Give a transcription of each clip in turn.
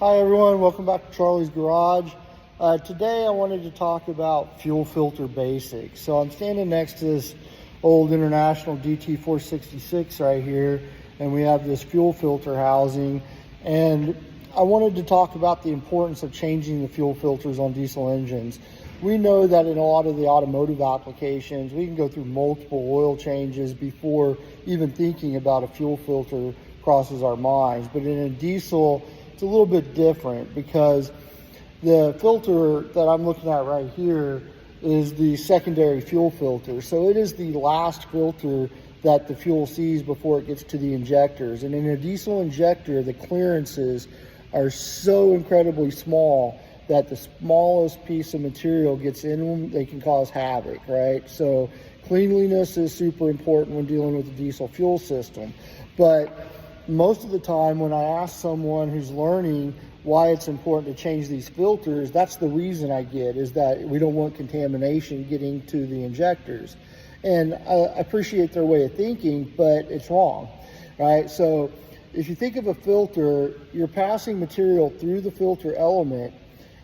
Hi everyone, welcome back to Charlie's Garage. Today I wanted to talk about fuel filter basics. So I'm standing next to this old International DT466 right here, and we have this fuel filter housing, and I wanted to talk about the importance of changing the fuel filters on diesel engines. We know that in a lot of the automotive applications, we can go through multiple oil changes before even thinking about a fuel filter crosses our minds. But in a diesel, it's a little bit different because the filter that I'm looking at right here is the secondary fuel filter. So it is the last filter that the fuel sees before it gets to the injectors. And in a diesel injector, the clearances are so incredibly small that the smallest piece of material gets in them, they can cause havoc, right? So cleanliness is super important when dealing with the diesel fuel system. But most of the time when I ask someone who's learning why it's important to change these filters, that's the reason I get, is that we don't want contamination getting to the injectors. And I appreciate their way of thinking, but it's wrong, right? So if you think of a filter, you're passing material through the filter element,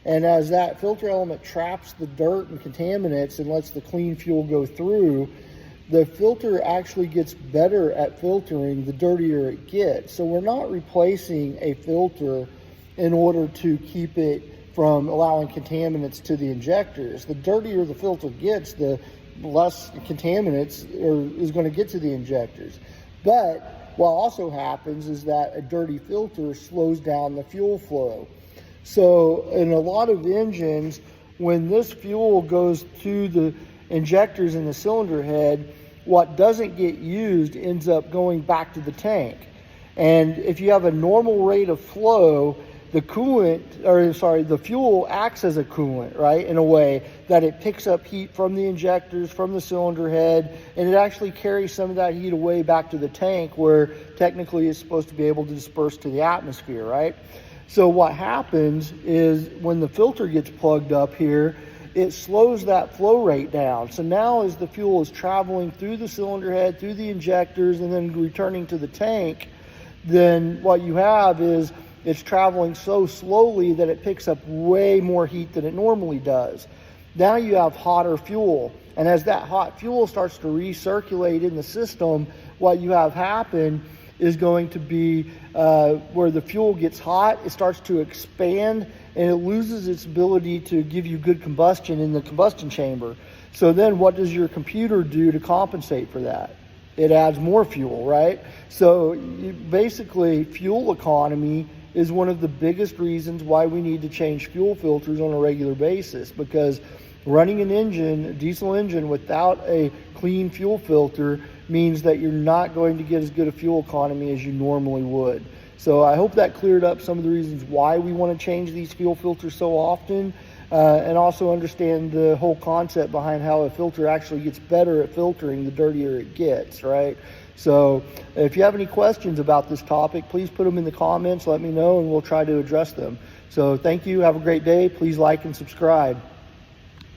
and as that filter element traps the dirt and contaminants and lets the clean fuel go through, the filter actually gets better at filtering the dirtier it gets. So we're not replacing a filter in order to keep it from allowing contaminants to the injectors. The dirtier the filter gets, the less contaminants is going to get to the injectors. But what also happens is that a dirty filter slows down the fuel flow. So in a lot of engines, when this fuel goes to the injectors in the cylinder head, what doesn't get used ends up going back to the tank. And if you have a normal rate of flow, the fuel acts as a coolant, right? In a way that it picks up heat from the injectors, from the cylinder head, and it actually carries some of that heat away back to the tank where technically it's supposed to be able to disperse to the atmosphere, right? So what happens is when the filter gets plugged up here, it slows that flow rate down. So now as the fuel is traveling through the cylinder head, through the injectors, and then returning to the tank, then what you have is it's traveling so slowly that it picks up way more heat than it normally does. Now you have hotter fuel. And as that hot fuel starts to recirculate in the system, what you have happen is going to be where the fuel gets hot, it starts to expand, and it loses its ability to give you good combustion in the combustion chamber. So then what does your computer do to compensate for that? It adds more fuel, right? So basically, fuel economy is one of the biggest reasons why we need to change fuel filters on a regular basis, because running an engine, a diesel engine, without a clean fuel filter means that you're not going to get as good a fuel economy as you normally would. So I hope that cleared up some of the reasons why we want to change these fuel filters so often, and also understand the whole concept behind how a filter actually gets better at filtering the dirtier it gets, right? So if you have any questions about this topic, please put them in the comments, let me know, and we'll try to address them. So thank you, have a great day, please like and subscribe.